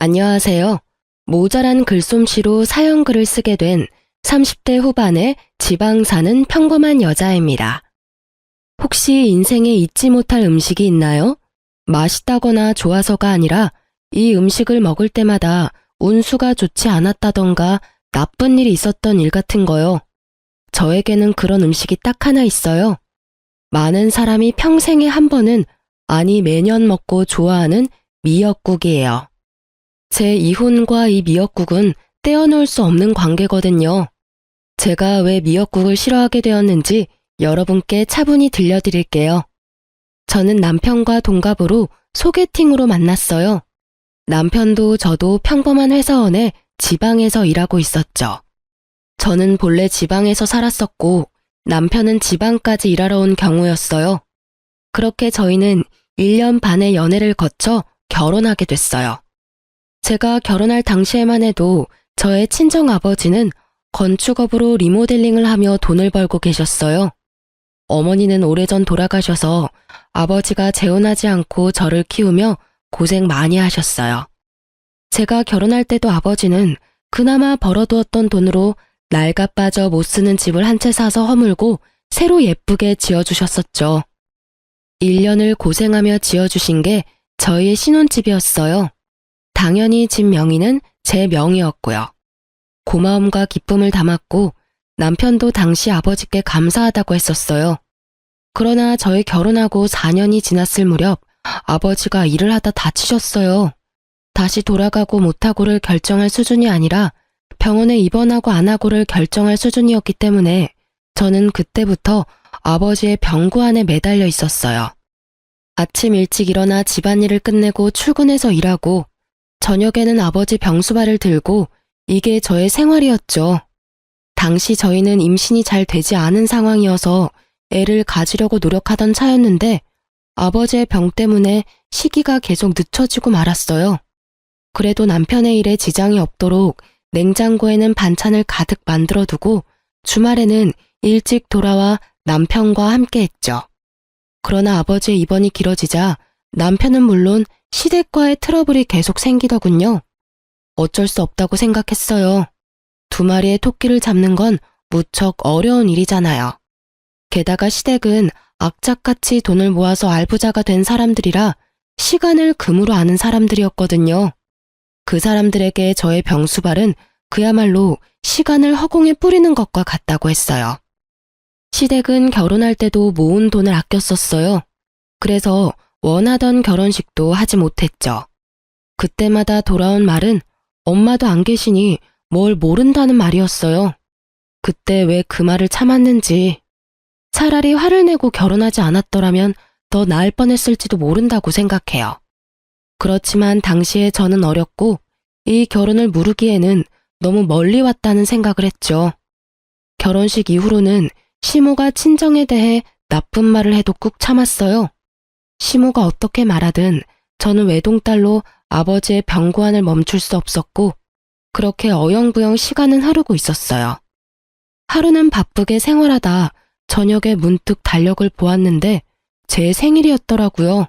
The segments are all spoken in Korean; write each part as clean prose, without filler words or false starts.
안녕하세요. 모자란 글솜씨로 사연글을 쓰게 된 30대 후반의 지방 사는 평범한 여자입니다. 혹시 인생에 잊지 못할 음식이 있나요? 맛있다거나 좋아서가 아니라 이 음식을 먹을 때마다 운수가 좋지 않았다던가 나쁜 일이 있었던 일 같은 거요. 저에게는 그런 음식이 딱 하나 있어요. 많은 사람이 평생에 한 번은, 아니 매년 먹고 좋아하는 미역국이에요. 제 이혼과 이 미역국은 떼어놓을 수 없는 관계거든요. 제가 왜 미역국을 싫어하게 되었는지 여러분께 차분히 들려드릴게요. 저는 남편과 동갑으로 소개팅으로 만났어요. 남편도 저도 평범한 회사원에 지방에서 일하고 있었죠. 저는 본래 지방에서 살았었고 남편은 지방까지 일하러 온 경우였어요. 그렇게 저희는 1년 반의 연애를 거쳐 결혼하게 됐어요. 제가 결혼할 당시에만 해도 저의 친정아버지는 건축업으로 리모델링을 하며 돈을 벌고 계셨어요. 어머니는 오래전 돌아가셔서 아버지가 재혼하지 않고 저를 키우며 고생 많이 하셨어요. 제가 결혼할 때도 아버지는 그나마 벌어두었던 돈으로 낡아 빠져 못 쓰는 집을 한 채 사서 허물고 새로 예쁘게 지어주셨었죠. 1년을 고생하며 지어주신 게 저희의 신혼집이었어요. 당연히 집 명의는 제 명의였고요. 고마움과 기쁨을 담았고 남편도 당시 아버지께 감사하다고 했었어요. 그러나 저희 결혼하고 4년이 지났을 무렵 아버지가 일을 하다 다치셨어요. 다시 돌아가고 못하고를 결정할 수준이 아니라 병원에 입원하고 안 하고를 결정할 수준이었기 때문에 저는 그때부터 아버지의 병구 안에 매달려 있었어요. 아침 일찍 일어나 집안일을 끝내고 출근해서 일하고 저녁에는 아버지 병수발을 들고 이게 저의 생활이었죠. 당시 저희는 임신이 잘 되지 않은 상황이어서 애를 가지려고 노력하던 차였는데 아버지의 병 때문에 시기가 계속 늦춰지고 말았어요. 그래도 남편의 일에 지장이 없도록 냉장고에는 반찬을 가득 만들어두고 주말에는 일찍 돌아와 남편과 함께 했죠. 그러나 아버지의 입원이 길어지자 남편은 물론 시댁과의 트러블이 계속 생기더군요. 어쩔 수 없다고 생각했어요. 2마리의 토끼를 잡는 건 무척 어려운 일이잖아요. 게다가 시댁은 악착같이 돈을 모아서 알부자가 된 사람들이라 시간을 금으로 아는 사람들이었거든요. 그 사람들에게 저의 병수발은 그야말로 시간을 허공에 뿌리는 것과 같다고 했어요. 시댁은 결혼할 때도 모은 돈을 아껴 썼어요. 그래서 원하던 결혼식도 하지 못했죠. 그때마다 돌아온 말은 엄마도 안 계시니 뭘 모른다는 말이었어요. 그때 왜 그 말을 참았는지. 차라리 화를 내고 결혼하지 않았더라면 더 나을 뻔했을지도 모른다고 생각해요. 그렇지만 당시에 저는 어렸고 이 결혼을 무르기에는 너무 멀리 왔다는 생각을 했죠. 결혼식 이후로는 시모가 친정에 대해 나쁜 말을 해도 꾹 참았어요. 시모가 어떻게 말하든 저는 외동딸로 아버지의 병고안을 멈출 수 없었고 그렇게 어영부영 시간은 흐르고 있었어요. 하루는 바쁘게 생활하다 저녁에 문득 달력을 보았는데 제 생일이었더라고요.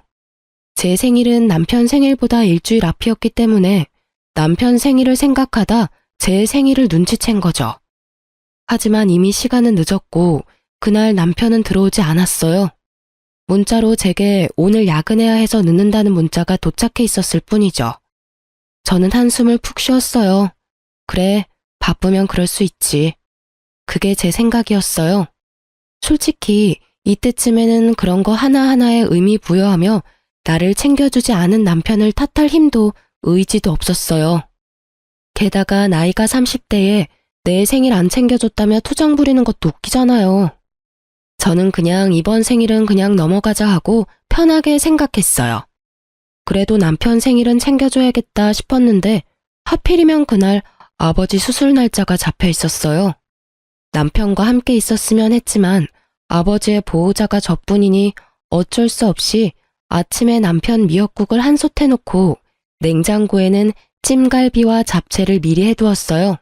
제 생일은 남편 생일보다 일주일 앞이었기 때문에 남편 생일을 생각하다 제 생일을 눈치챈 거죠. 하지만 이미 시간은 늦었고 그날 남편은 들어오지 않았어요. 문자로 제게 오늘 야근해야 해서 늦는다는 문자가 도착해 있었을 뿐이죠. 저는 한숨을 푹 쉬었어요. 그래, 바쁘면 그럴 수 있지. 그게 제 생각이었어요. 솔직히 이때쯤에는 그런 거 하나하나에 의미 부여하며 나를 챙겨주지 않은 남편을 탓할 힘도 의지도 없었어요. 게다가 나이가 30대에 내 생일 안 챙겨줬다며 투정 부리는 것도 웃기잖아요. 저는 그냥 이번 생일은 그냥 넘어가자 하고 편하게 생각했어요. 그래도 남편 생일은 챙겨줘야겠다 싶었는데 하필이면 그날 아버지 수술 날짜가 잡혀 있었어요. 남편과 함께 있었으면 했지만 아버지의 보호자가 저뿐이니 어쩔 수 없이 아침에 남편 미역국을 한솥 해놓고 냉장고에는 찜갈비와 잡채를 미리 해두었어요.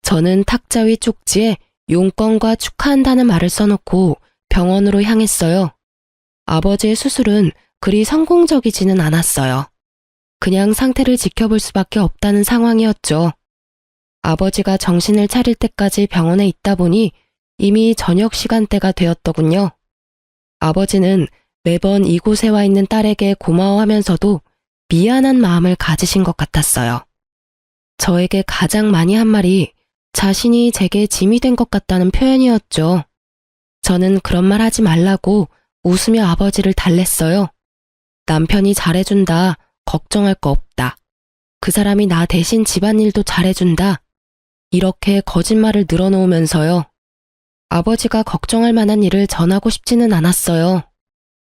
저는 탁자 위 쪽지에 용건과 축하한다는 말을 써놓고 병원으로 향했어요. 아버지의 수술은 그리 성공적이지는 않았어요. 그냥 상태를 지켜볼 수밖에 없다는 상황이었죠. 아버지가 정신을 차릴 때까지 병원에 있다 보니 이미 저녁 시간대가 되었더군요. 아버지는 매번 이곳에 와 있는 딸에게 고마워하면서도 미안한 마음을 가지신 것 같았어요. 저에게 가장 많이 한 말이 자신이 제게 짐이 된 것 같다는 표현이었죠. 저는 그런 말 하지 말라고 웃으며 아버지를 달랬어요. 남편이 잘해준다. 걱정할 거 없다. 그 사람이 나 대신 집안일도 잘해준다. 이렇게 거짓말을 늘어놓으면서요. 아버지가 걱정할 만한 일을 전하고 싶지는 않았어요.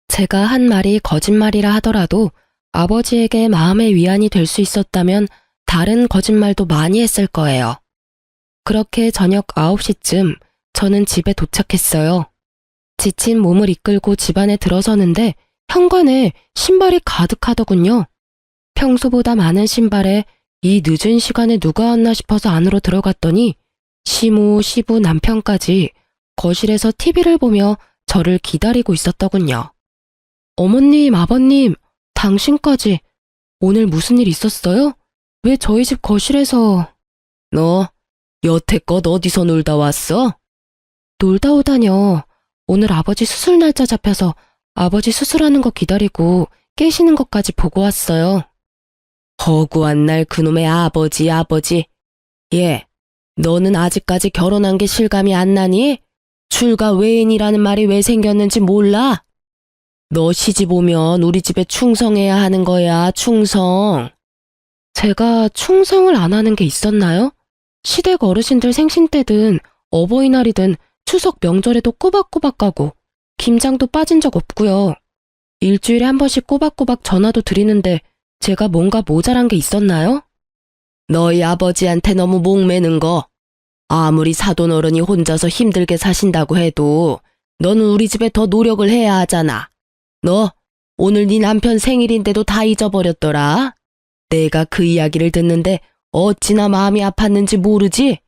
제가 한 말이 거짓말이라 하더라도 아버지에게 마음의 위안이 될 수 있었다면 다른 거짓말도 많이 했을 거예요. 그렇게 저녁 9시쯤 저는 집에 도착했어요. 지친 몸을 이끌고 집 안에 들어서는데 현관에 신발이 가득하더군요. 평소보다 많은 신발에 이 늦은 시간에 누가 왔나 싶어서 안으로 들어갔더니 시모, 시부 남편까지 거실에서 TV를 보며 저를 기다리고 있었더군요. 어머님, 아버님, 당신까지 오늘 무슨 일 있었어요? 왜 저희 집 거실에서... 너 여태껏 어디서 놀다 왔어? 놀다 오다뇨. 오늘 아버지 수술 날짜 잡혀서 아버지 수술하는 거 기다리고 깨시는 것까지 보고 왔어요. 허구한 날 그놈의 아버지. 예, 너는 아직까지 결혼한 게 실감이 안 나니? 출가 외인이라는 말이 왜 생겼는지 몰라? 너 시집 오면 우리 집에 충성해야 하는 거야, 충성. 제가 충성을 안 하는 게 있었나요? 시댁 어르신들 생신 때든 어버이날이든 추석 명절에도 꼬박꼬박 가고 김장도 빠진 적 없고요. 일주일에 한 번씩 꼬박꼬박 전화도 드리는데 제가 뭔가 모자란 게 있었나요? 너희 아버지한테 너무 목매는 거. 아무리 사돈어른이 혼자서 힘들게 사신다고 해도 너는 우리 집에 더 노력을 해야 하잖아. 너 오늘 네 남편 생일인데도 다 잊어버렸더라. 내가 그 이야기를 듣는데 어찌나 마음이 아팠는지 모르지?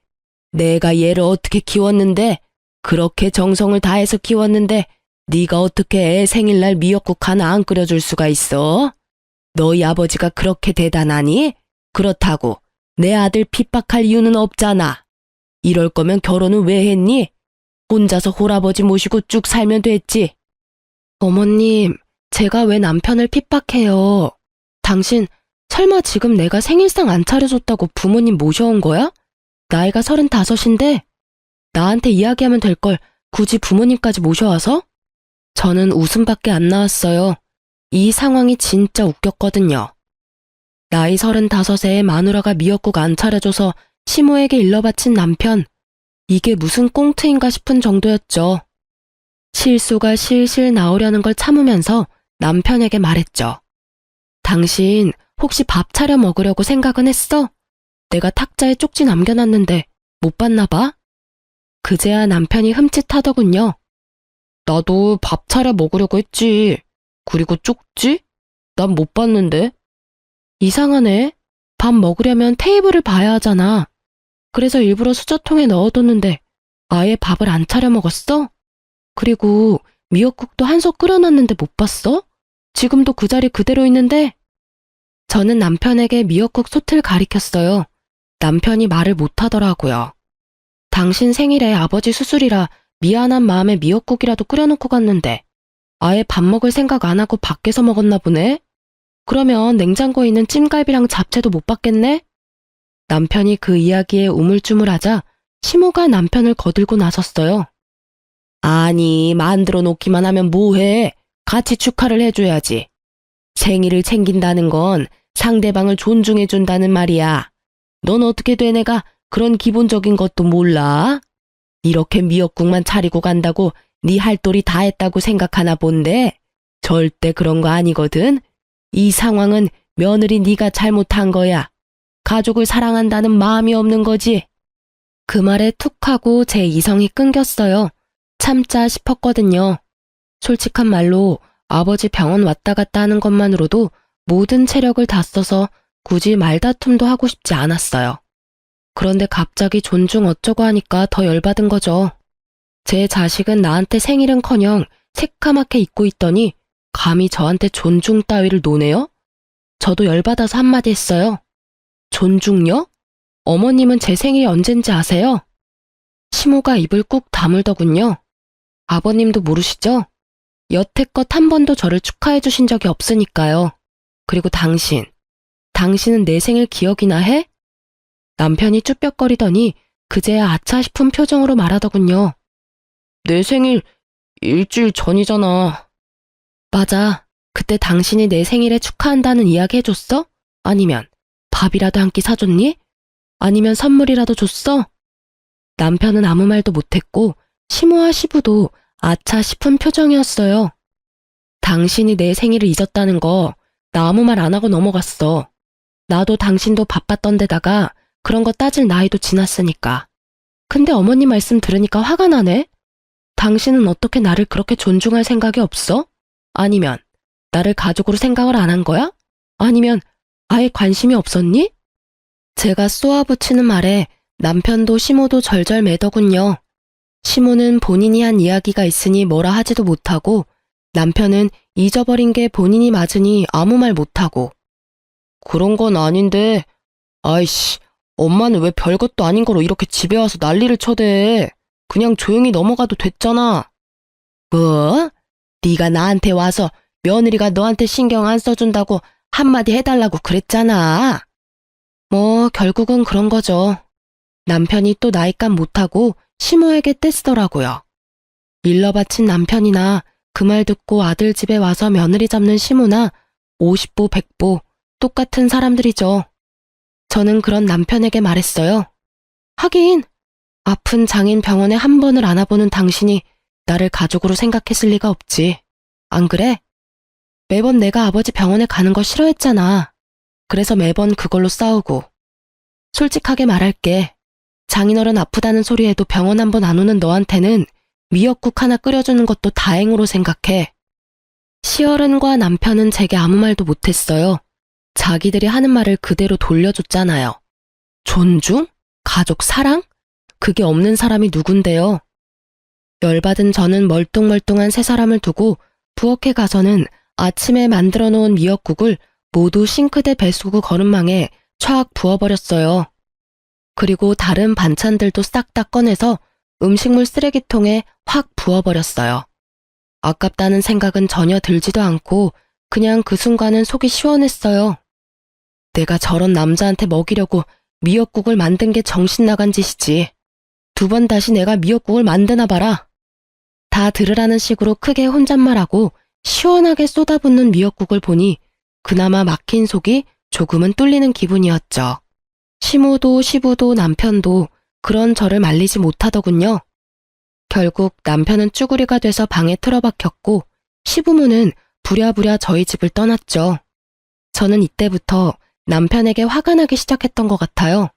내가 얘를 어떻게 키웠는데, 그렇게 정성을 다해서 키웠는데 네가 어떻게 애 생일날 미역국 하나 안 끓여줄 수가 있어? 너희 아버지가 그렇게 대단하니? 그렇다고 내 아들 핍박할 이유는 없잖아. 이럴 거면 결혼은 왜 했니? 혼자서 홀아버지 모시고 쭉 살면 됐지. 어머님, 제가 왜 남편을 핍박해요? 당신 설마 지금 내가 생일상 안 차려줬다고 부모님 모셔온 거야? 나이가 35인데 나한테 이야기하면 될 걸 굳이 부모님까지 모셔와서? 저는 웃음밖에 안 나왔어요. 이 상황이 진짜 웃겼거든요. 나이 35에 마누라가 미역국 안 차려줘서 시모에게 일러바친 남편. 이게 무슨 꽁트인가 싶은 정도였죠. 실수가 실실 나오려는 걸 참으면서 남편에게 말했죠. 당신 혹시 밥 차려 먹으려고 생각은 했어? 내가 탁자에 쪽지 남겨놨는데 못 봤나 봐? 그제야 남편이 흠칫하더군요. 나도 밥 차려 먹으려고 했지. 그리고 쪽지? 난 못 봤는데. 이상하네. 밥 먹으려면 테이블을 봐야 하잖아. 그래서 일부러 수저통에 넣어뒀는데 아예 밥을 안 차려 먹었어? 그리고 미역국도 한 솥 끓여놨는데 못 봤어? 지금도 그 자리 그대로 있는데? 저는 남편에게 미역국 솥을 가리켰어요. 남편이 말을 못하더라고요. 당신 생일에 아버지 수술이라 미안한 마음에 미역국이라도 끓여놓고 갔는데 아예 밥 먹을 생각 안 하고 밖에서 먹었나 보네? 그러면 냉장고에 있는 찜갈비랑 잡채도 못 봤겠네? 남편이 그 이야기에 우물쭈물하자 시모가 남편을 거들고 나섰어요. 아니, 만들어 놓기만 하면 뭐해? 같이 축하를 해줘야지. 생일을 챙긴다는 건 상대방을 존중해준다는 말이야. 넌 어떻게 돼 내가 그런 기본적인 것도 몰라? 이렇게 미역국만 차리고 간다고 네 할 도리 다 했다고 생각하나 본데 절대 그런 거 아니거든. 이 상황은 며느리 네가 잘못한 거야. 가족을 사랑한다는 마음이 없는 거지. 그 말에 툭 하고 제 이성이 끊겼어요. 참자 싶었거든요. 솔직한 말로 아버지 병원 왔다 갔다 하는 것만으로도 모든 체력을 다 써서 굳이 말다툼도 하고 싶지 않았어요. 그런데 갑자기 존중 어쩌고 하니까 더 열받은 거죠. 제 자식은 나한테 생일은커녕 새까맣게 잊고 있더니 감히 저한테 존중 따위를 노네요? 저도 열받아서 한마디 했어요. 존중요? 어머님은 제 생일이 언젠지 아세요? 시모가 입을 꾹 다물더군요. 아버님도 모르시죠? 여태껏 한 번도 저를 축하해 주신 적이 없으니까요. 그리고 당신은 내 생일 기억이나 해? 남편이 쭈뼛거리더니 그제야 아차 싶은 표정으로 말하더군요. 내 생일 일주일 전이잖아. 맞아. 그때 당신이 내 생일에 축하한다는 이야기 해줬어? 아니면 밥이라도 한 끼 사줬니? 아니면 선물이라도 줬어? 남편은 아무 말도 못했고 시모와 시부도 아차 싶은 표정이었어요. 당신이 내 생일을 잊었다는 거 나 아무 말 안 하고 넘어갔어. 나도 당신도 바빴던 데다가 그런 거 따질 나이도 지났으니까. 근데 어머니 말씀 들으니까 화가 나네? 당신은 어떻게 나를 그렇게 존중할 생각이 없어? 아니면 나를 가족으로 생각을 안 한 거야? 아니면 아예 관심이 없었니? 제가 쏘아붙이는 말에 남편도 시모도 절절 매더군요. 시모는 본인이 한 이야기가 있으니 뭐라 하지도 못하고 남편은 잊어버린 게 본인이 맞으니 아무 말 못하고. 그런 건 아닌데. 아이씨, 엄마는 왜 별것도 아닌 거로 이렇게 집에 와서 난리를 쳐대. 그냥 조용히 넘어가도 됐잖아. 뭐? 네가 나한테 와서 며느리가 너한테 신경 안 써준다고 한마디 해달라고 그랬잖아. 뭐 결국은 그런 거죠. 남편이 또 나이값 못하고 시모에게 떼쓰더라고요. 일러 바친 남편이나 그 말 듣고 아들 집에 와서 며느리 잡는 시모나 50보 100보 똑같은 사람들이죠. 저는 그런 남편에게 말했어요. 하긴 아픈 장인 병원에 한 번을 안아보는 당신이 나를 가족으로 생각했을 리가 없지. 안 그래? 매번 내가 아버지 병원에 가는 거 싫어했잖아. 그래서 매번 그걸로 싸우고. 솔직하게 말할게. 장인어른 아프다는 소리에도 병원 한 번 안 오는 너한테는 미역국 하나 끓여주는 것도 다행으로 생각해. 시어른과 남편은 제게 아무 말도 못했어요. 자기들이 하는 말을 그대로 돌려줬잖아요. 존중? 가족 사랑? 그게 없는 사람이 누군데요? 열받은 저는 멀뚱멀뚱한 세 사람을 두고 부엌에 가서는 아침에 만들어 놓은 미역국을 모두 싱크대 배수구 거름망에 촥 부어버렸어요. 그리고 다른 반찬들도 싹 다 꺼내서 음식물 쓰레기통에 확 부어버렸어요. 아깝다는 생각은 전혀 들지도 않고 그냥 그 순간은 속이 시원했어요. 내가 저런 남자한테 먹이려고 미역국을 만든 게 정신 나간 짓이지. 두 번 다시 내가 미역국을 만드나 봐라. 다 들으라는 식으로 크게 혼잣말하고 시원하게 쏟아붓는 미역국을 보니 그나마 막힌 속이 조금은 뚫리는 기분이었죠. 시모도 시부도 남편도 그런 저를 말리지 못하더군요. 결국 남편은 쭈구리가 돼서 방에 틀어박혔고 시부모는 부랴부랴 저희 집을 떠났죠. 저는 이때부터 남편에게 화가 나기 시작했던 것 같아요.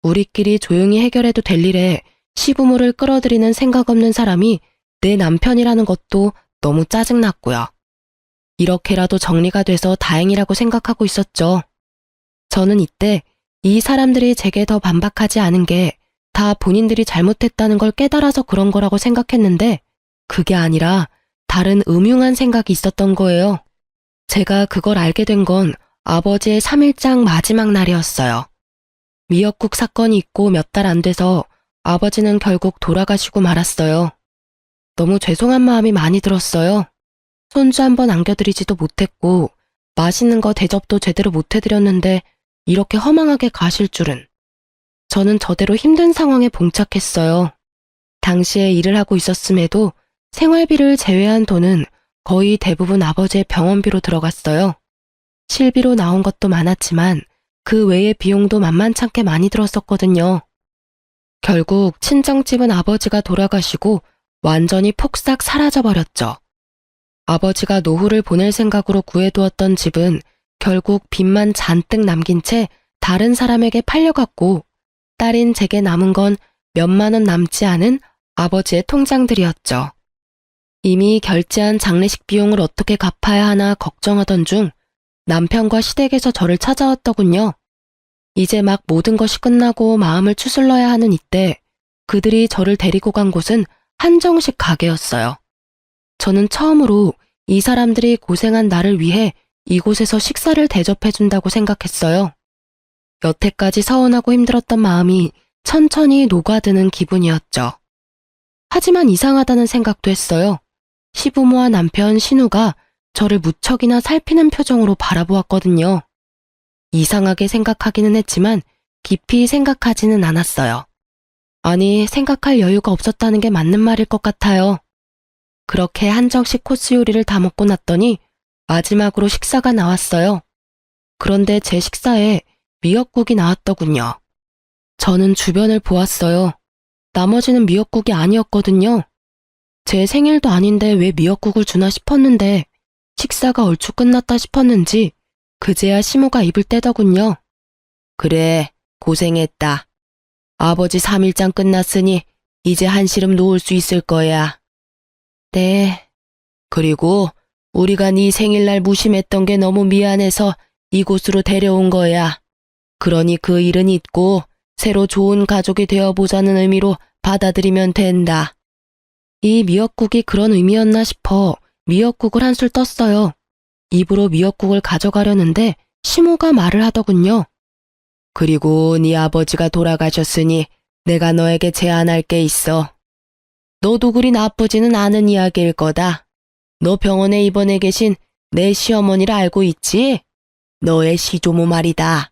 우리끼리 조용히 해결해도 될 일에 시부모를 끌어들이는 생각 없는 사람이 내 남편이라는 것도 너무 짜증났고요. 이렇게라도 정리가 돼서 다행이라고 생각하고 있었죠. 저는 이때 이 사람들이 제게 더 반박하지 않은 게 다 본인들이 잘못했다는 걸 깨달아서 그런 거라고 생각했는데 그게 아니라 다른 음흉한 생각이 있었던 거예요. 제가 그걸 알게 된 건 아버지의 3일장 마지막 날이었어요. 미역국 사건이 있고 몇 달 안 돼서 아버지는 결국 돌아가시고 말았어요. 너무 죄송한 마음이 많이 들었어요. 손주 한 번 안겨드리지도 못했고 맛있는 거 대접도 제대로 못 해드렸는데 이렇게 허망하게 가실 줄은. 저는 저대로 힘든 상황에 봉착했어요. 당시에 일을 하고 있었음에도 생활비를 제외한 돈은 거의 대부분 아버지의 병원비로 들어갔어요. 실비로 나온 것도 많았지만 그 외의 비용도 만만찮게 많이 들었었거든요. 결국 친정집은 아버지가 돌아가시고 완전히 폭삭 사라져버렸죠. 아버지가 노후를 보낼 생각으로 구해두었던 집은 결국 빚만 잔뜩 남긴 채 다른 사람에게 팔려갔고 딸인 제게 남은 건 몇만 원 남지 않은 아버지의 통장들이었죠. 이미 결제한 장례식 비용을 어떻게 갚아야 하나 걱정하던 중 남편과 시댁에서 저를 찾아왔더군요. 이제 막 모든 것이 끝나고 마음을 추슬러야 하는 이때 그들이 저를 데리고 간 곳은 한정식 가게였어요. 저는 처음으로 이 사람들이 고생한 나를 위해 이곳에서 식사를 대접해준다고 생각했어요. 여태까지 서운하고 힘들었던 마음이 천천히 녹아드는 기분이었죠. 하지만 이상하다는 생각도 했어요. 시부모와 남편 신우가 저를 무척이나 살피는 표정으로 바라보았거든요. 이상하게 생각하기는 했지만 깊이 생각하지는 않았어요. 아니, 생각할 여유가 없었다는 게 맞는 말일 것 같아요. 그렇게 한정식 코스 요리를 다 먹고 났더니 마지막으로 식사가 나왔어요. 그런데 제 식사에 미역국이 나왔더군요. 저는 주변을 보았어요. 나머지는 미역국이 아니었거든요. 제 생일도 아닌데 왜 미역국을 주나 싶었는데 식사가 얼추 끝났다 싶었는지 그제야 시모가 입을 떼더군요. 그래, 고생했다. 아버지 3일장 끝났으니 이제 한시름 놓을 수 있을 거야. 네. 그리고 우리가 네 생일날 무심했던 게 너무 미안해서 이곳으로 데려온 거야. 그러니 그 일은 잊고 새로 좋은 가족이 되어보자는 의미로 받아들이면 된다. 이 미역국이 그런 의미였나 싶어 미역국을 한술 떴어요. 입으로 미역국을 가져가려는데 시모가 말을 하더군요. 그리고 네 아버지가 돌아가셨으니 내가 너에게 제안할 게 있어. 너도 그리 나쁘지는 않은 이야기일 거다. 너 병원에 입원해 계신 내 시어머니를 알고 있지? 너의 시조모 말이다.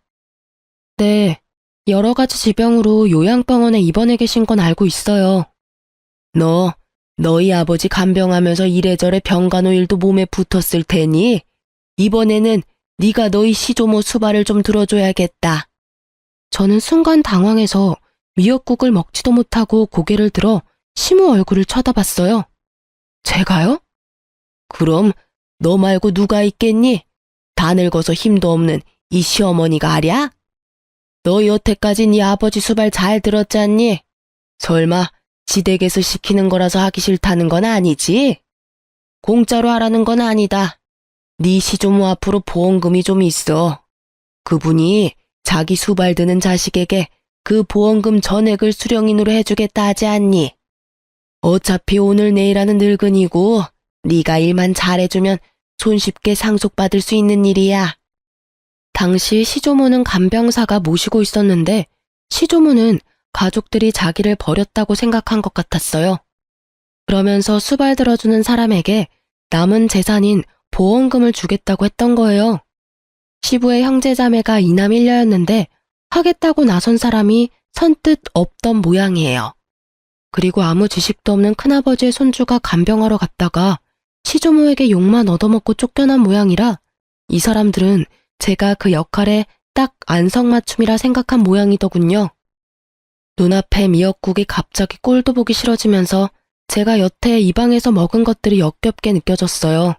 네, 여러 가지 지병으로 요양병원에 입원해 계신 건 알고 있어요. 너희 아버지 간병하면서 이래저래 병간호 일도 몸에 붙었을 테니 이번에는 네가 너희 시조모 수발을 좀 들어줘야겠다. 저는 순간 당황해서 미역국을 먹지도 못하고 고개를 들어 시모 얼굴을 쳐다봤어요. 제가요? 그럼 너 말고 누가 있겠니? 다 늙어서 힘도 없는 이 시어머니가 아랴? 너 여태까지 네 아버지 수발 잘 들었잖니? 설마 지댁에서 시키는 거라서 하기 싫다는 건 아니지? 공짜로 하라는 건 아니다. 네 시조모 앞으로 보험금이 좀 있어. 그분이 자기 수발 드는 자식에게 그 보험금 전액을 수령인으로 해주겠다 하지 않니? 어차피 오늘 내일 하는 늙은이고 네가 일만 잘해주면 손쉽게 상속받을 수 있는 일이야. 당시 시조모는 간병사가 모시고 있었는데 시조모는 가족들이 자기를 버렸다고 생각한 것 같았어요. 그러면서 수발 들어주는 사람에게 남은 재산인 보험금을 주겠다고 했던 거예요. 시부의 형제자매가 이남 일녀였는데 하겠다고 나선 사람이 선뜻 없던 모양이에요. 그리고 아무 지식도 없는 큰아버지의 손주가 간병하러 갔다가 시조모에게 욕만 얻어먹고 쫓겨난 모양이라 이 사람들은 제가 그 역할에 딱 안성맞춤이라 생각한 모양이더군요. 눈앞에 미역국이 갑자기 꼴도 보기 싫어지면서 제가 여태 이 방에서 먹은 것들이 역겹게 느껴졌어요.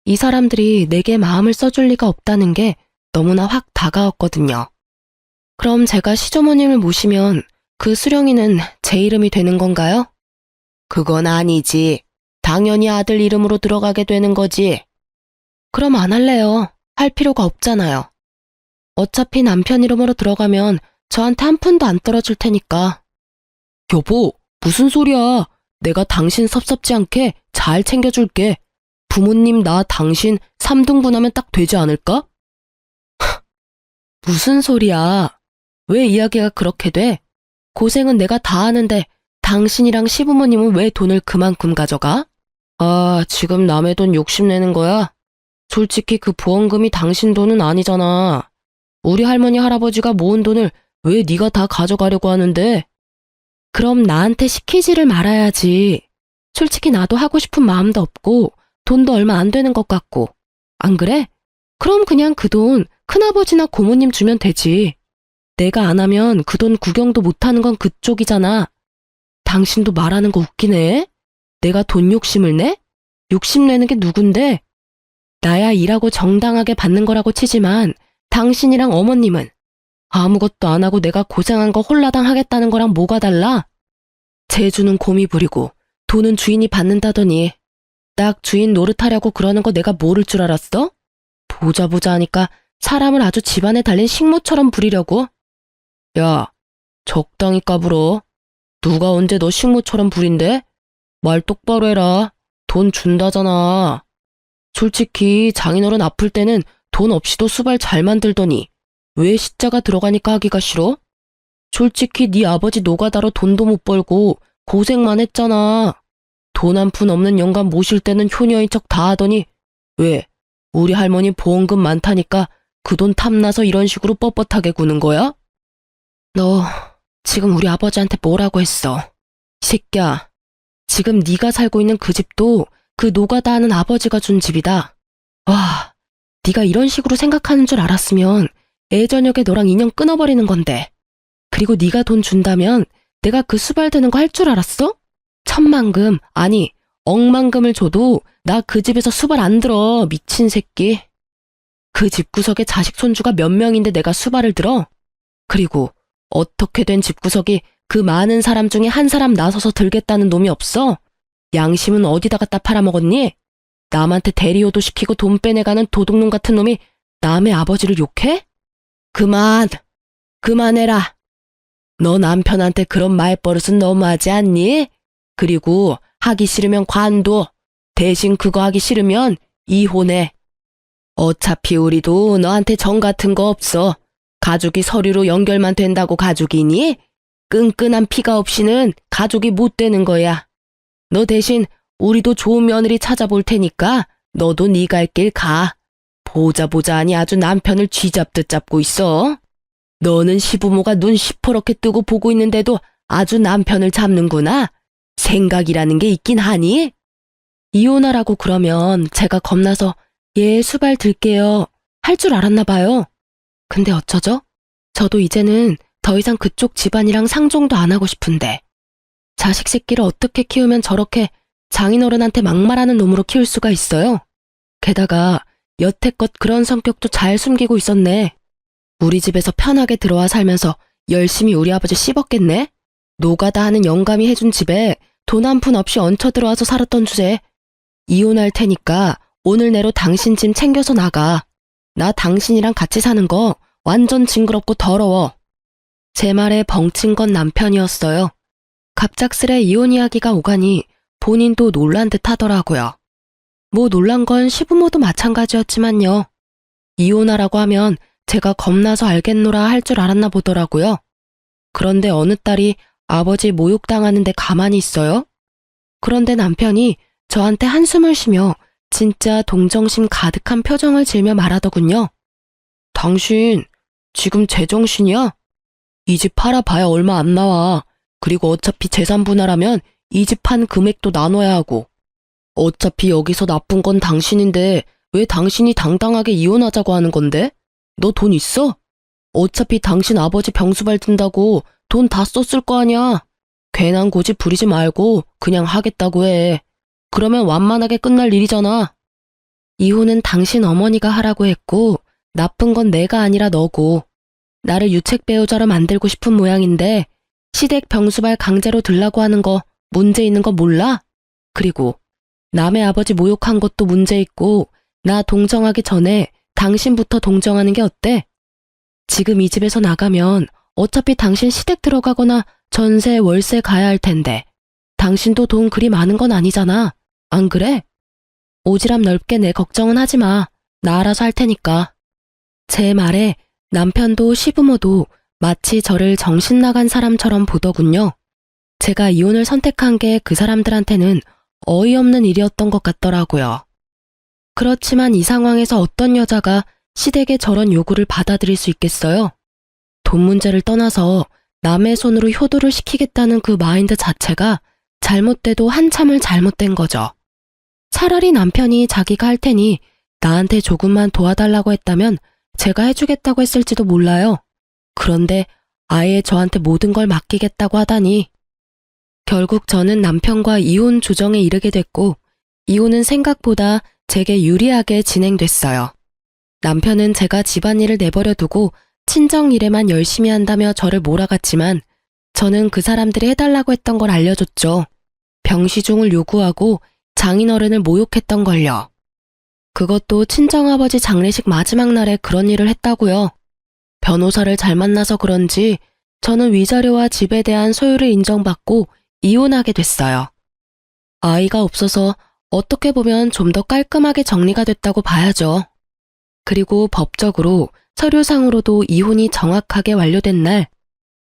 이 사람들이 내게 마음을 써줄 리가 없다는 게 너무나 확 다가왔거든요. 그럼 제가 시조모님을 모시면 그 수령이는 제 이름이 되는 건가요? 그건 아니지. 당연히 아들 이름으로 들어가게 되는 거지. 그럼 안 할래요. 할 필요가 없잖아요. 어차피 남편 이름으로 들어가면 저한테 한 푼도 안 떨어질 테니까. 여보, 무슨 소리야. 내가 당신 섭섭지 않게 잘 챙겨줄게. 부모님 나 당신 3등분하면 딱 되지 않을까? 무슨 소리야. 왜 이야기가 그렇게 돼? 고생은 내가 다 하는데 당신이랑 시부모님은 왜 돈을 그만큼 가져가? 아, 지금 남의 돈 욕심내는 거야? 솔직히 그 보험금이 당신 돈은 아니잖아. 우리 할머니 할아버지가 모은 돈을 왜 네가 다 가져가려고 하는데? 그럼 나한테 시키지를 말아야지. 솔직히 나도 하고 싶은 마음도 없고 돈도 얼마 안 되는 것 같고. 안 그래? 그럼 그냥 그 돈 큰아버지나 고모님 주면 되지. 내가 안 하면 그 돈 구경도 못하는 건 그쪽이잖아. 당신도 말하는 거 웃기네. 내가 돈 욕심을 내? 욕심내는 게 누군데? 나야 일하고 정당하게 받는 거라고 치지만 당신이랑 어머님은 아무것도 안 하고 내가 고생한 거 홀라당 하겠다는 거랑 뭐가 달라? 재주는 곰이 부리고 돈은 주인이 받는다더니 딱 주인 노릇하려고 그러는 거 내가 모를 줄 알았어? 보자 하니까 사람을 아주 집안에 달린 식모처럼 부리려고? 야, 적당히 까불어. 누가 언제 너 식모처럼 부린대? 말 똑바로 해라. 돈 준다잖아. 솔직히 장인어른 아플 때는 돈 없이도 수발 잘 만들더니 왜 시자가 들어가니까 하기가 싫어? 솔직히 네 아버지 노가다로 돈도 못 벌고 고생만 했잖아. 돈 한 푼 없는 영감 모실 때는 효녀인 척 다 하더니 왜 우리 할머니 보험금 많다니까 그 돈 탐나서 이런 식으로 뻣뻣하게 구는 거야? 너 지금 우리 아버지한테 뭐라고 했어? 이 새끼야, 지금 네가 살고 있는 그 집도 그 노가다 하는 아버지가 준 집이다. 와, 네가 이런 식으로 생각하는 줄 알았으면 애저녁에 너랑 인연 끊어버리는 건데. 그리고 네가 돈 준다면 내가 그 수발 드는 거 할 줄 알았어? 천만금, 아니 억만금을 줘도 나 그 집에서 수발 안 들어, 미친 새끼. 그 집구석에 자식 손주가 몇 명인데 내가 수발을 들어? 그리고 어떻게 된 집구석이 그 많은 사람 중에 한 사람 나서서 들겠다는 놈이 없어? 양심은 어디다 갖다 팔아먹었니? 남한테 대리효도 시키고 돈 빼내가는 도둑놈 같은 놈이 남의 아버지를 욕해? 그만해라. 너 남편한테 그런 말버릇은 너무하지 않니? 그리고 하기 싫으면 관둬. 대신 그거 하기 싫으면 이혼해. 어차피 우리도 너한테 정 같은 거 없어. 가족이 서류로 연결만 된다고 가족이니? 끈끈한 피가 없이는 가족이 못 되는 거야. 너 대신 우리도 좋은 며느리 찾아볼 테니까 너도 네 갈 길 가. 보자 하니 아주 남편을 쥐잡듯 잡고 있어. 너는 시부모가 눈 시퍼렇게 뜨고 보고 있는데도 아주 남편을 잡는구나. 생각이라는 게 있긴 하니? 이혼하라고 그러면 제가 겁나서 예, 수발 들게요 할 줄 알았나 봐요. 근데 어쩌죠? 저도 이제는 더 이상 그쪽 집안이랑 상종도 안 하고 싶은데. 자식 새끼를 어떻게 키우면 저렇게 장인어른한테 막말하는 놈으로 키울 수가 있어요? 게다가 여태껏 그런 성격도 잘 숨기고 있었네. 우리 집에서 편하게 들어와 살면서 열심히 우리 아버지 씹었겠네? 노가다 하는 영감이 해준 집에 돈 한 푼 없이 얹혀 들어와서 살았던 주제. 이혼할 테니까 오늘 내로 당신 짐 챙겨서 나가. 나 당신이랑 같이 사는 거 완전 징그럽고 더러워. 제 말에 벙친 건 남편이었어요. 갑작스레 이혼 이야기가 오가니 본인도 놀란 듯 하더라고요. 뭐 놀란 건 시부모도 마찬가지였지만요. 이혼하라고 하면 제가 겁나서 알겠노라 할 줄 알았나 보더라고요. 그런데 어느 딸이 아버지 모욕당하는데 가만히 있어요? 그런데 남편이 저한테 한숨을 쉬며 진짜 동정심 가득한 표정을 지으며 말하더군요. 당신 지금 제정신이야? 이 집 팔아봐야 얼마 안 나와. 그리고 어차피 재산 분할하면 이 집 판 금액도 나눠야 하고. 어차피 여기서 나쁜 건 당신인데 왜 당신이 당당하게 이혼하자고 하는 건데? 너 돈 있어? 어차피 당신 아버지 병수발 든다고 돈 다 썼을 거 아니야. 괜한 고집 부리지 말고 그냥 하겠다고 해. 그러면 완만하게 끝날 일이잖아. 이혼은 당신 어머니가 하라고 했고 나쁜 건 내가 아니라 너고. 나를 유책 배우자로 만들고 싶은 모양인데 시댁 병수발 강제로 들라고 하는 거 문제 있는 거 몰라? 그리고 남의 아버지 모욕한 것도 문제 있고 나 동정하기 전에 당신부터 동정하는 게 어때? 지금 이 집에서 나가면 어차피 당신 시댁 들어가거나 전세 월세 가야 할 텐데 당신도 돈 그리 많은 건 아니잖아. 안 그래? 오지랖 넓게 내 걱정은 하지 마. 나 알아서 할 테니까. 제 말에 남편도 시부모도 마치 저를 정신 나간 사람처럼 보더군요. 제가 이혼을 선택한 게 그 사람들한테는 어이없는 일이었던 것 같더라고요. 그렇지만 이 상황에서 어떤 여자가 시댁의 저런 요구를 받아들일 수 있겠어요? 돈 문제를 떠나서 남의 손으로 효도를 시키겠다는 그 마인드 자체가 잘못돼도 한참을 잘못된 거죠. 차라리 남편이 자기가 할 테니 나한테 조금만 도와달라고 했다면 제가 해주겠다고 했을지도 몰라요. 그런데 아예 저한테 모든 걸 맡기겠다고 하다니. 결국 저는 남편과 이혼 조정에 이르게 됐고 이혼은 생각보다 제게 유리하게 진행됐어요. 남편은 제가 집안일을 내버려 두고 친정 일에만 열심히 한다며 저를 몰아갔지만 저는 그 사람들이 해달라고 했던 걸 알려줬죠. 병시중을 요구하고 장인어른을 모욕했던 걸요. 그것도 친정아버지 장례식 마지막 날에 그런 일을 했다고요. 변호사를 잘 만나서 그런지 저는 위자료와 집에 대한 소유를 인정받고 이혼하게 됐어요. 아이가 없어서 어떻게 보면 좀 더 깔끔하게 정리가 됐다고 봐야죠. 그리고 법적으로 서류상으로도 이혼이 정확하게 완료된 날,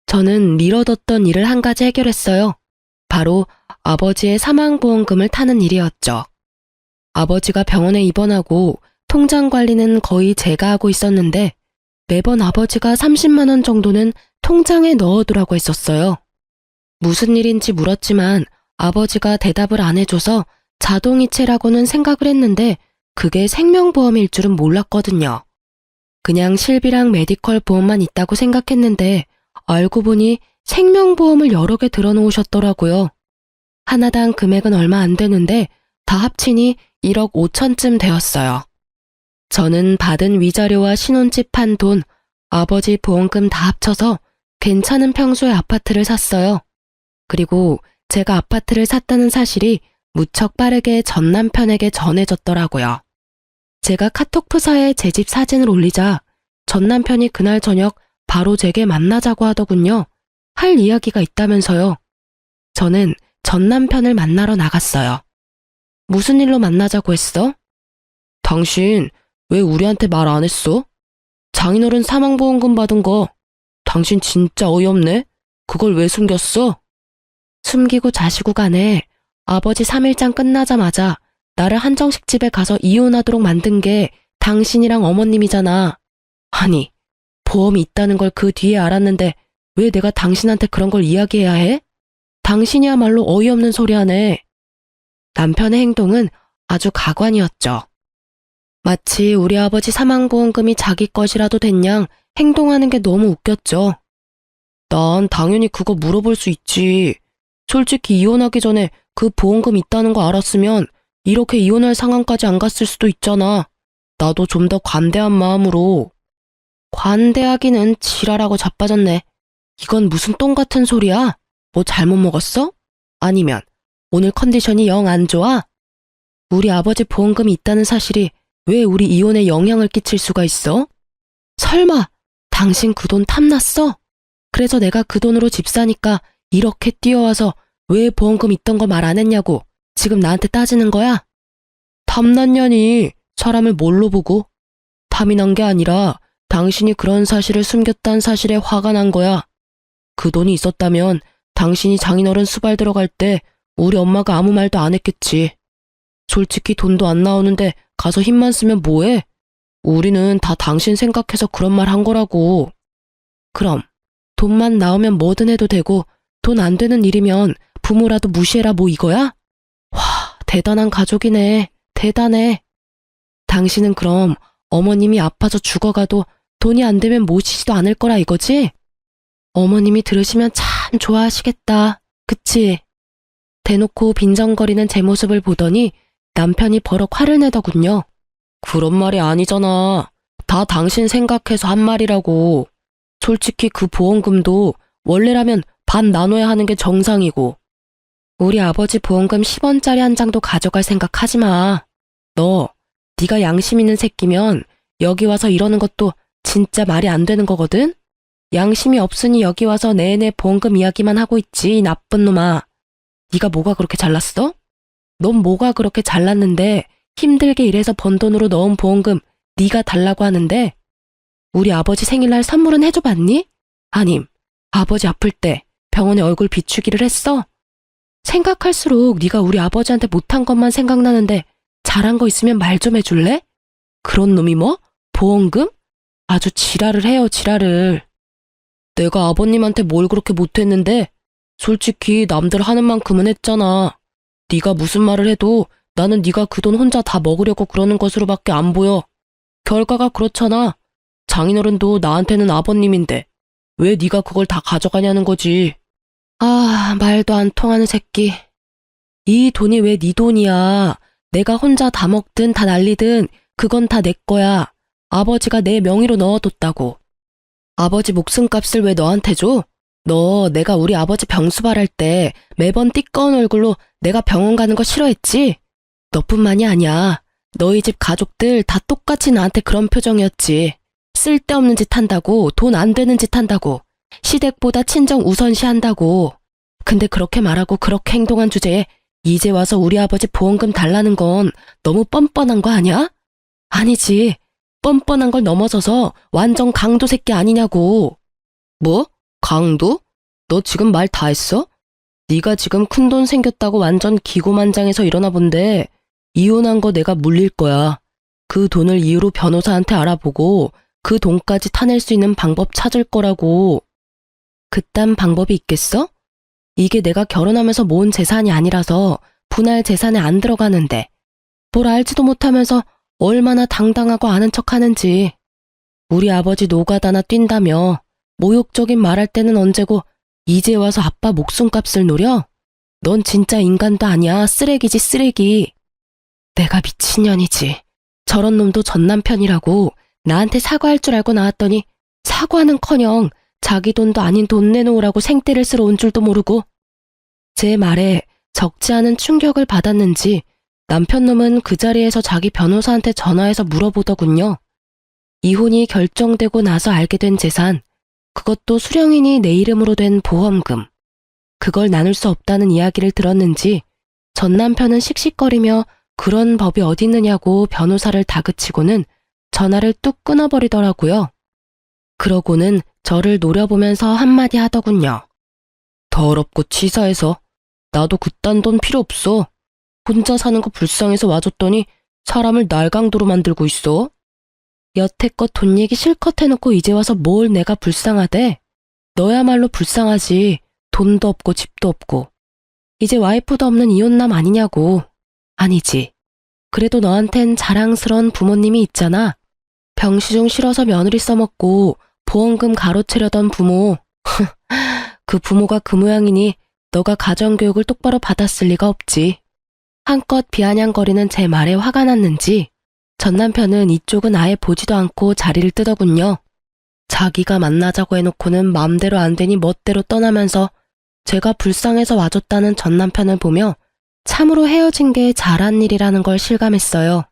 저는 미뤄뒀던 일을 한 가지 해결했어요. 바로 아버지의 사망보험금을 타는 일이었죠. 아버지가 병원에 입원하고 통장 관리는 거의 제가 하고 있었는데 매번 아버지가 30만 원 정도는 통장에 넣어두라고 했었어요. 무슨 일인지 물었지만 아버지가 대답을 안 해줘서 자동이체라고는 생각을 했는데 그게 생명보험일 줄은 몰랐거든요. 그냥 실비랑 메디컬 보험만 있다고 생각했는데 알고 보니 생명보험을 여러 개 들어놓으셨더라고요. 하나당 금액은 얼마 안 되는데 다 합치니 1억 5천쯤 되었어요. 저는 받은 위자료와 신혼집 한 돈, 아버지 보험금 다 합쳐서 괜찮은 평수의 아파트를 샀어요. 그리고 제가 아파트를 샀다는 사실이 무척 빠르게 전 남편에게 전해졌더라고요. 제가 카톡 프사에 제 집 사진을 올리자 전 남편이 그날 저녁 바로 제게 만나자고 하더군요. 할 이야기가 있다면서요. 저는 전 남편을 만나러 나갔어요. 무슨 일로 만나자고 했어? 당신 왜 우리한테 말 안 했어? 장인어른 사망보험금 받은 거 당신 진짜 어이없네? 그걸 왜 숨겼어? 숨기고 자시고 가네. 아버지 3일장 끝나자마자 나를 한정식 집에 가서 이혼하도록 만든 게 당신이랑 어머님이잖아. 아니, 보험이 있다는 걸 그 뒤에 알았는데 왜 내가 당신한테 그런 걸 이야기해야 해? 당신이야말로 어이없는 소리 하네. 남편의 행동은 아주 가관이었죠. 마치 우리 아버지 사망보험금이 자기 것이라도 된 양 행동하는 게 너무 웃겼죠. 난 당연히 그거 물어볼 수 있지. 솔직히 이혼하기 전에 그 보험금 있다는 거 알았으면 이렇게 이혼할 상황까지 안 갔을 수도 있잖아. 나도 좀 더 관대한 마음으로. 관대하기는 지랄하고 자빠졌네. 이건 무슨 똥 같은 소리야? 뭐 잘못 먹었어? 아니면 오늘 컨디션이 영 안 좋아? 우리 아버지 보험금이 있다는 사실이 왜 우리 이혼에 영향을 끼칠 수가 있어? 설마 당신 그 돈 탐났어? 그래서 내가 그 돈으로 집 사니까 이렇게 뛰어와서 왜 보험금 있던 거 말 안 했냐고 지금 나한테 따지는 거야? 탐났냐니 사람을 뭘로 보고? 탐이 난 게 아니라 당신이 그런 사실을 숨겼다는 사실에 화가 난 거야. 그 돈이 있었다면 당신이 장인어른 수발 들어갈 때 우리 엄마가 아무 말도 안 했겠지. 솔직히 돈도 안 나오는데 가서 힘만 쓰면 뭐해? 우리는 다 당신 생각해서 그런 말 한 거라고. 그럼 돈만 나오면 뭐든 해도 되고 돈 안 되는 일이면 부모라도 무시해라 뭐 이거야? 와, 대단한 가족이네. 대단해. 당신은 그럼 어머님이 아파서 죽어가도 돈이 안 되면 모시지도 않을 거라 이거지? 어머님이 들으시면 참 좋아하시겠다. 그치? 대놓고 빈정거리는 제 모습을 보더니 남편이 버럭 화를 내더군요. 그런 말이 아니잖아. 다 당신 생각해서 한 말이라고. 솔직히 그 보험금도 원래라면 반 나눠야 하는 게 정상이고. 우리 아버지 보험금 10원짜리 한 장도 가져갈 생각 하지 마. 네가 양심 있는 새끼면 여기 와서 이러는 것도 진짜 말이 안 되는 거거든? 양심이 없으니 여기 와서 내내 보험금 이야기만 하고 있지, 이 나쁜 놈아. 네가 뭐가 그렇게 잘났어? 넌 뭐가 그렇게 잘났는데 힘들게 일해서 번 돈으로 넣은 보험금 네가 달라고 하는데 우리 아버지 생일날 선물은 해줘봤니? 아님 아버지 아플 때 병원에 얼굴 비추기를 했어? 생각할수록 네가 우리 아버지한테 못한 것만 생각나는데 잘한 거 있으면 말 좀 해줄래? 그런 놈이 뭐? 보험금? 아주 지랄을 해요, 지랄을. 내가 아버님한테 뭘 그렇게 못했는데 솔직히 남들 하는 만큼은 했잖아. 네가 무슨 말을 해도 나는 네가 그 돈 혼자 다 먹으려고 그러는 것으로밖에 안 보여. 결과가 그렇잖아. 장인어른도 나한테는 아버님인데 왜 네가 그걸 다 가져가냐는 거지. 아, 말도 안 통하는 새끼. 이 돈이 왜 네 돈이야. 내가 혼자 다 먹든 다 날리든 그건 다 내 거야. 아버지가 내 명의로 넣어뒀다고. 아버지 목숨값을 왜 너한테 줘? 너 내가 우리 아버지 병수발할 때 매번 띠꺼운 얼굴로 내가 병원 가는 거 싫어했지? 너뿐만이 아니야. 너희 집 가족들 다 똑같이 나한테 그런 표정이었지. 쓸데없는 짓 한다고, 돈 안 되는 짓 한다고, 시댁보다 친정 우선시 한다고. 근데 그렇게 말하고 그렇게 행동한 주제에 이제 와서 우리 아버지 보험금 달라는 건 너무 뻔뻔한 거 아니야? 아니지. 뻔뻔한 걸 넘어서서 완전 강도 새끼 아니냐고. 뭐? 강도? 너 지금 말 다 했어? 네가 지금 큰돈 생겼다고 완전 기고만장해서 일어나 본데 이혼한 거 내가 물릴 거야. 그 돈을 이유로 변호사한테 알아보고 그 돈까지 타낼 수 있는 방법 찾을 거라고. 그딴 방법이 있겠어? 이게 내가 결혼하면서 모은 재산이 아니라서 분할 재산에 안 들어가는데 뭘 알지도 못하면서 얼마나 당당하고 아는 척하는지. 우리 아버지 노가다나 뛴다며 모욕적인 말할 때는 언제고 이제 와서 아빠 목숨값을 노려? 넌 진짜 인간도 아니야. 쓰레기지 쓰레기. 내가 미친년이지. 저런 놈도 전 남편이라고 나한테 사과할 줄 알고 나왔더니 사과는커녕 자기 돈도 아닌 돈 내놓으라고 생떼를 쓸어 온 줄도 모르고. 제 말에 적지 않은 충격을 받았는지 남편 놈은 그 자리에서 자기 변호사한테 전화해서 물어보더군요. 이혼이 결정되고 나서 알게 된 재산, 그것도 수령인이 내 이름으로 된 보험금. 그걸 나눌 수 없다는 이야기를 들었는지 전 남편은 씩씩거리며 그런 법이 어딨느냐고 변호사를 다그치고는 전화를 뚝 끊어버리더라고요. 그러고는 저를 노려보면서 한마디 하더군요. 더럽고 치사해서 나도 그딴 돈 필요 없어. 혼자 사는 거 불쌍해서 와줬더니 사람을 날강도로 만들고 있어. 여태껏 돈 얘기 실컷 해놓고 이제 와서 뭘 내가 불쌍하대? 너야말로 불쌍하지. 돈도 없고 집도 없고. 이제 와이프도 없는 이혼남 아니냐고. 아니지. 그래도 너한텐 자랑스러운 부모님이 있잖아. 병시중 실어서 며느리 써먹고 보험금 가로채려던 부모. 그 부모가 그 모양이니 너가 가정교육을 똑바로 받았을 리가 없지. 한껏 비아냥거리는 제 말에 화가 났는지 전 남편은 이쪽은 아예 보지도 않고 자리를 뜨더군요. 자기가 만나자고 해놓고는 맘대로 안 되니 멋대로 떠나면서 제가 불쌍해서 와줬다는 전 남편을 보며 참으로 헤어진 게 잘한 일이라는 걸 실감했어요.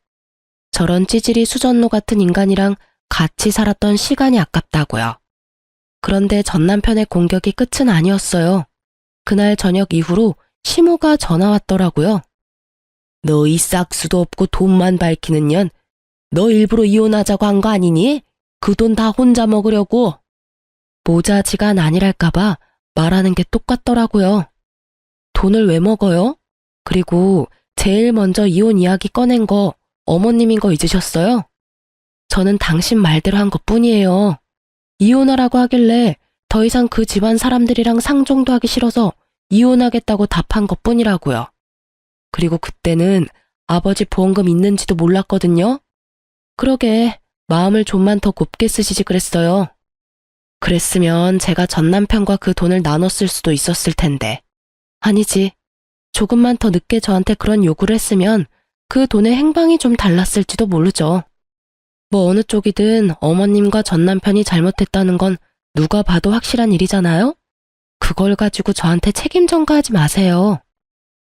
저런 찌질이 수전노 같은 인간이랑 같이 살았던 시간이 아깝다고요. 그런데 전 남편의 공격이 끝은 아니었어요. 그날 저녁 이후로 시모가 전화 왔더라고요. 너 이 싹수도 없고 돈만 밝히는 년, 너 일부러 이혼하자고 한 거 아니니? 그 돈 다 혼자 먹으려고. 모자지간 아니랄까봐 말하는 게 똑같더라고요. 돈을 왜 먹어요? 그리고 제일 먼저 이혼 이야기 꺼낸 거 어머님인 거 잊으셨어요? 저는 당신 말대로 한 것뿐이에요. 이혼하라고 하길래 더 이상 그 집안 사람들이랑 상종도 하기 싫어서 이혼하겠다고 답한 것뿐이라고요. 그리고 그때는 아버지 보험금 있는지도 몰랐거든요. 그러게 마음을 좀만 더 곱게 쓰시지 그랬어요. 그랬으면 제가 전 남편과 그 돈을 나눴을 수도 있었을 텐데. 아니지. 조금만 더 늦게 저한테 그런 요구를 했으면 그 돈의 행방이 좀 달랐을지도 모르죠. 뭐 어느 쪽이든 어머님과 전 남편이 잘못했다는 건 누가 봐도 확실한 일이잖아요? 그걸 가지고 저한테 책임 전가하지 마세요.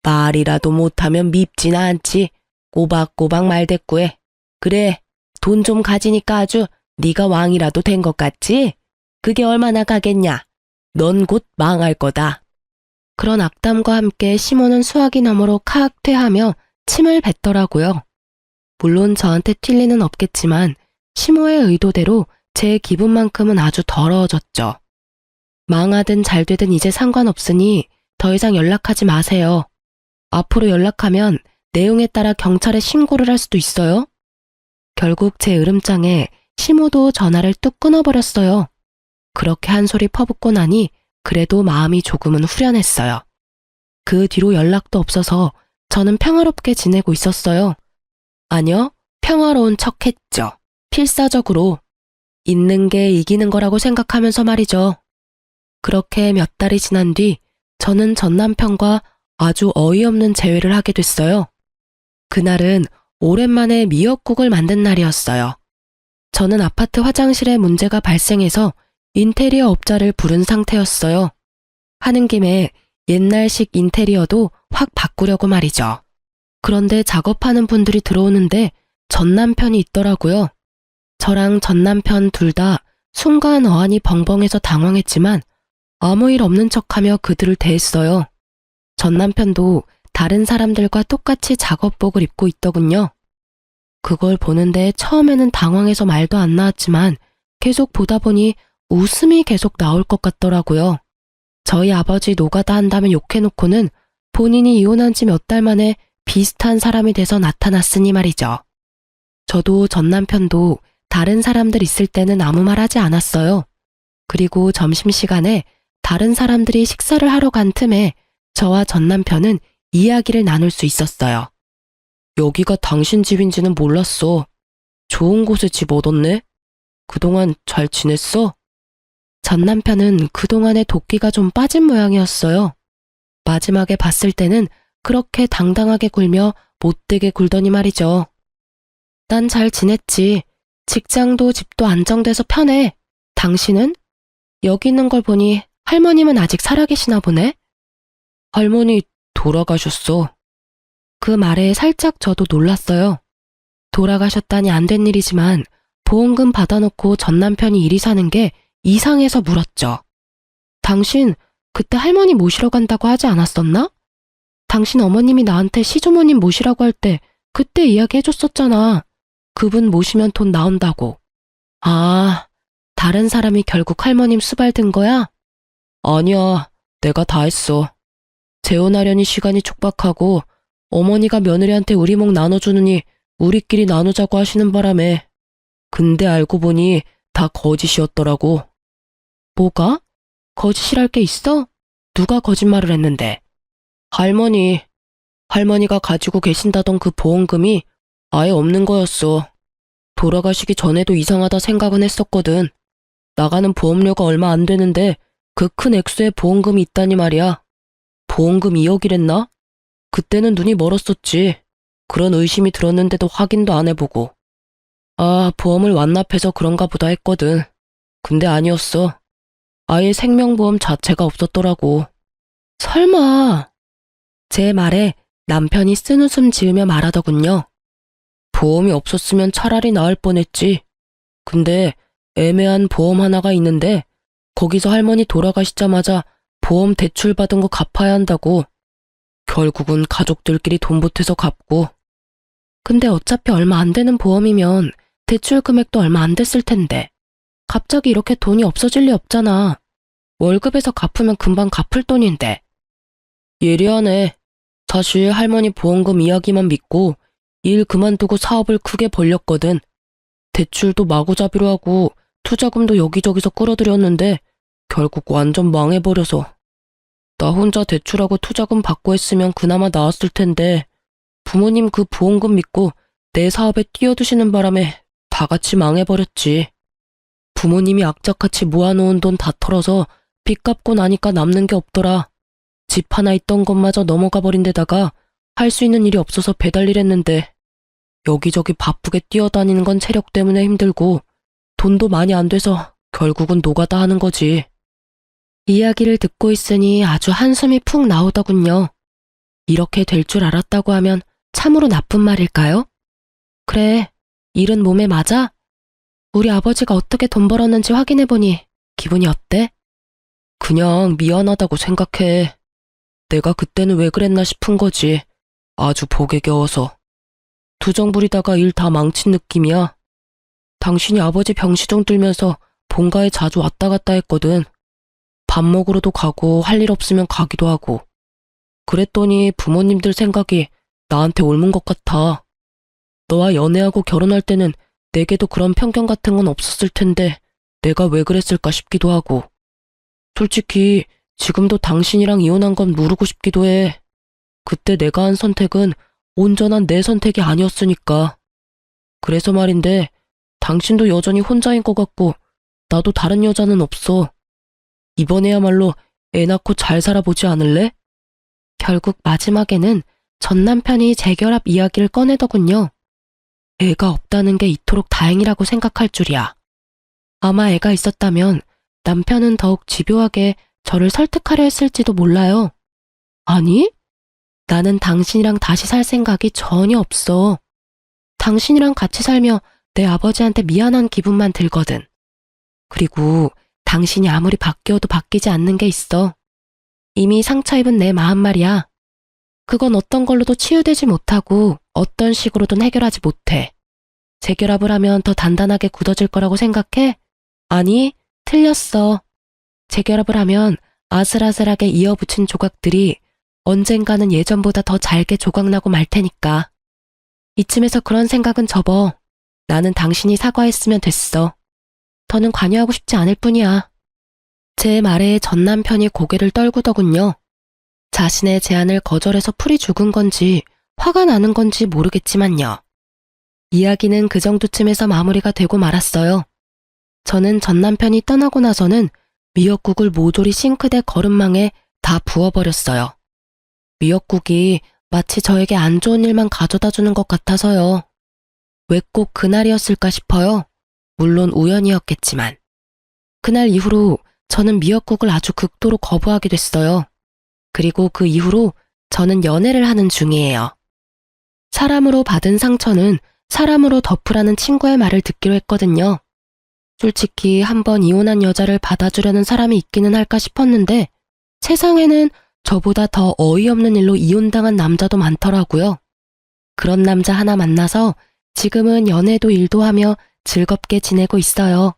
말이라도 못하면 밉진 않지. 꼬박꼬박 말대꾸해. 그래, 돈 좀 가지니까 아주 네가 왕이라도 된 것 같지? 그게 얼마나 가겠냐? 넌 곧 망할 거다. 그런 악담과 함께 시모는 수화기 너머로 카악 퇴하며 침을 뱉더라고요. 물론 저한테 튈 리는 없겠지만 시모의 의도대로 제 기분만큼은 아주 더러워졌죠. 망하든 잘되든 이제 상관없으니 더 이상 연락하지 마세요. 앞으로 연락하면 내용에 따라 경찰에 신고를 할 수도 있어요. 결국 제 으름장에 시모도 전화를 뚝 끊어버렸어요. 그렇게 한 소리 퍼붓고 나니 그래도 마음이 조금은 후련했어요. 그 뒤로 연락도 없어서 저는 평화롭게 지내고 있었어요. 아니요, 평화로운 척했죠. 필사적으로. 있는 게 이기는 거라고 생각하면서 말이죠. 그렇게 몇 달이 지난 뒤 저는 전 남편과 아주 어이없는 재회를 하게 됐어요. 그날은 오랜만에 미역국을 만든 날이었어요. 저는 아파트 화장실에 문제가 발생해서 인테리어 업자를 부른 상태였어요. 하는 김에 옛날식 인테리어도 확 바꾸려고 말이죠. 그런데 작업하는 분들이 들어오는데 전 남편이 있더라고요. 저랑 전 남편 둘 다 순간 어안이 벙벙해서 당황했지만 아무 일 없는 척하며 그들을 대했어요. 전 남편도 다른 사람들과 똑같이 작업복을 입고 있더군요. 그걸 보는데 처음에는 당황해서 말도 안 나왔지만 계속 보다 보니 웃음이 계속 나올 것 같더라고요. 저희 아버지 노가다 한다면 욕해놓고는 본인이 이혼한 지 몇 달 만에 비슷한 사람이 돼서 나타났으니 말이죠. 저도 전 남편도 다른 사람들 있을 때는 아무 말 하지 않았어요. 그리고 점심시간에 다른 사람들이 식사를 하러 간 틈에 저와 전 남편은 이야기를 나눌 수 있었어요. 여기가 당신 집인지는 몰랐어. 좋은 곳에 집 얻었네? 그동안 잘 지냈어? 전 남편은 그동안에 도끼가 좀 빠진 모양이었어요. 마지막에 봤을 때는 그렇게 당당하게 굴며 못되게 굴더니 말이죠. 난 잘 지냈지. 직장도 집도 안정돼서 편해. 당신은? 여기 있는 걸 보니 할머님은 아직 살아계시나 보네? 할머니 돌아가셨어. 그 말에 살짝 저도 놀랐어요. 돌아가셨다니 안 된 일이지만 보험금 받아놓고 전 남편이 이리 사는 게 이상해서 물었죠. 당신 그때 할머니 모시러 간다고 하지 않았었나? 당신 어머님이 나한테 시주머님 모시라고 할 때 그때 이야기해줬었잖아. 그분 모시면 돈 나온다고. 아, 다른 사람이 결국 할머님 수발 든 거야? 아니야, 내가 다 했어. 재혼하려니 시간이 촉박하고 어머니가 며느리한테 우리 목 나눠주느니 우리끼리 나누자고 하시는 바람에. 근데 알고 보니 다 거짓이었더라고. 뭐가? 거짓이랄 게 있어? 누가 거짓말을 했는데? 할머니가 가지고 계신다던 그 보험금이 아예 없는 거였어. 돌아가시기 전에도 이상하다 생각은 했었거든. 나가는 보험료가 얼마 안 되는데 그 큰 액수의 보험금이 있다니 말이야. 보험금 2억이랬나? 그때는 눈이 멀었었지. 그런 의심이 들었는데도 확인도 안 해보고. 아, 보험을 완납해서 그런가 보다 했거든. 근데 아니었어. 아예 생명보험 자체가 없었더라고. 설마. 제 말에 남편이 쓴웃음 지으며 말하더군요. 보험이 없었으면 차라리 나을 뻔했지. 근데 애매한 보험 하나가 있는데 거기서 할머니 돌아가시자마자 보험 대출 받은 거 갚아야 한다고. 결국은 가족들끼리 돈 보태서 갚고. 근데 어차피 얼마 안 되는 보험이면 대출 금액도 얼마 안 됐을 텐데. 갑자기 이렇게 돈이 없어질 리 없잖아. 월급에서 갚으면 금방 갚을 돈인데. 예리하네. 사실 할머니 보험금 이야기만 믿고 일 그만두고 사업을 크게 벌렸거든. 대출도 마구잡이로 하고 투자금도 여기저기서 끌어들였는데 결국 완전 망해버려서. 나 혼자 대출하고 투자금 받고 했으면 그나마 나았을 텐데 부모님 그 보험금 믿고 내 사업에 뛰어드시는 바람에 다 같이 망해버렸지. 부모님이 악착같이 모아놓은 돈 다 털어서 빚 갚고 나니까 남는 게 없더라. 집 하나 있던 것마저 넘어가 버린 데다가 할 수 있는 일이 없어서 배달일 했는데 여기저기 바쁘게 뛰어다니는 건 체력 때문에 힘들고 돈도 많이 안 돼서 결국은 노가다 하는 거지. 이야기를 듣고 있으니 아주 한숨이 푹 나오더군요. 이렇게 될 줄 알았다고 하면 참으로 나쁜 말일까요? 그래, 일은 몸에 맞아? 우리 아버지가 어떻게 돈 벌었는지 확인해보니 기분이 어때? 그냥 미안하다고 생각해. 내가 그때는 왜 그랬나 싶은 거지. 아주 복에 겨워서. 투정 부리다가 일 다 망친 느낌이야. 당신이 아버지 병시정 들면서 본가에 자주 왔다 갔다 했거든. 밥 먹으러도 가고 할 일 없으면 가기도 하고. 그랬더니 부모님들 생각이 나한테 옮은 것 같아. 너와 연애하고 결혼할 때는 내게도 그런 편견 같은 건 없었을 텐데 내가 왜 그랬을까 싶기도 하고. 솔직히 지금도 당신이랑 이혼한 건 모르고 싶기도 해. 그때 내가 한 선택은 온전한 내 선택이 아니었으니까. 그래서 말인데 당신도 여전히 혼자인 것 같고 나도 다른 여자는 없어. 이번에야말로 애 낳고 잘 살아보지 않을래? 결국 마지막에는 전 남편이 재결합 이야기를 꺼내더군요. 애가 없다는 게 이토록 다행이라고 생각할 줄이야. 아마 애가 있었다면 남편은 더욱 집요하게 저를 설득하려 했을지도 몰라요. 아니? 나는 당신이랑 다시 살 생각이 전혀 없어. 당신이랑 같이 살며 내 아버지한테 미안한 기분만 들거든. 그리고 당신이 아무리 바뀌어도 바뀌지 않는 게 있어. 이미 상처 입은 내 마음 말이야. 그건 어떤 걸로도 치유되지 못하고 어떤 식으로든 해결하지 못해. 재결합을 하면 더 단단하게 굳어질 거라고 생각해? 아니, 틀렸어. 재결합을 하면 아슬아슬하게 이어붙인 조각들이 언젠가는 예전보다 더 잘게 조각나고 말 테니까. 이쯤에서 그런 생각은 접어. 나는 당신이 사과했으면 됐어. 더는 관여하고 싶지 않을 뿐이야. 제 말에 전 남편이 고개를 떨구더군요. 자신의 제안을 거절해서 풀이 죽은 건지 화가 나는 건지 모르겠지만요. 이야기는 그 정도쯤에서 마무리가 되고 말았어요. 저는 전 남편이 떠나고 나서는 미역국을 모조리 싱크대 거름망에 다 부어버렸어요. 미역국이 마치 저에게 안 좋은 일만 가져다 주는 것 같아서요. 왜 꼭 그날이었을까 싶어요. 물론 우연이었겠지만. 그날 이후로 저는 미역국을 아주 극도로 거부하게 됐어요. 그리고 그 이후로 저는 연애를 하는 중이에요. 사람으로 받은 상처는 사람으로 덮으라는 친구의 말을 듣기로 했거든요. 솔직히 한번 이혼한 여자를 받아주려는 사람이 있기는 할까 싶었는데 세상에는 저보다 더 어이없는 일로 이혼당한 남자도 많더라고요. 그런 남자 하나 만나서 지금은 연애도 일도 하며 즐겁게 지내고 있어요.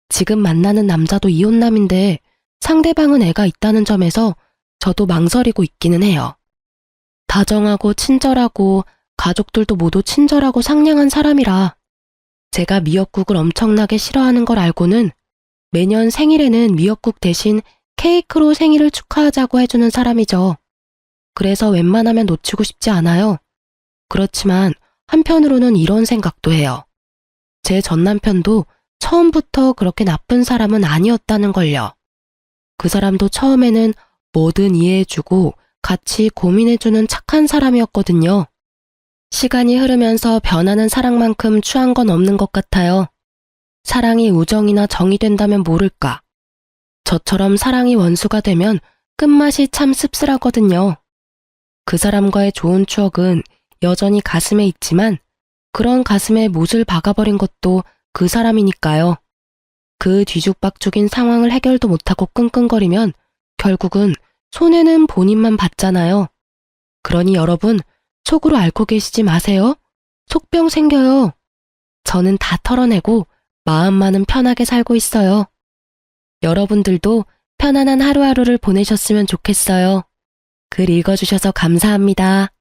지금 만나는 남자도 이혼남인데 상대방은 애가 있다는 점에서 저도 망설이고 있기는 해요. 다정하고 친절하고 가족들도 모두 친절하고 상냥한 사람이라 제가 미역국을 엄청나게 싫어하는 걸 알고는 매년 생일에는 미역국 대신 케이크로 생일을 축하하자고 해주는 사람이죠. 그래서 웬만하면 놓치고 싶지 않아요. 그렇지만 한편으로는 이런 생각도 해요. 제 전 남편도 처음부터 그렇게 나쁜 사람은 아니었다는 걸요. 그 사람도 처음에는 뭐든 이해해주고 같이 고민해주는 착한 사람이었거든요. 시간이 흐르면서 변하는 사랑만큼 추한 건 없는 것 같아요. 사랑이 우정이나 정이 된다면 모를까. 저처럼 사랑이 원수가 되면 끝맛이 참 씁쓸하거든요. 그 사람과의 좋은 추억은 여전히 가슴에 있지만 그런 가슴에 못을 박아버린 것도 그 사람이니까요. 그 뒤죽박죽인 상황을 해결도 못하고 끙끙거리면 결국은 손해는 본인만 받잖아요. 그러니 여러분, 속으로 앓고 계시지 마세요. 속병 생겨요. 저는 다 털어내고 마음만은 편하게 살고 있어요. 여러분들도 편안한 하루하루를 보내셨으면 좋겠어요. 글 읽어주셔서 감사합니다.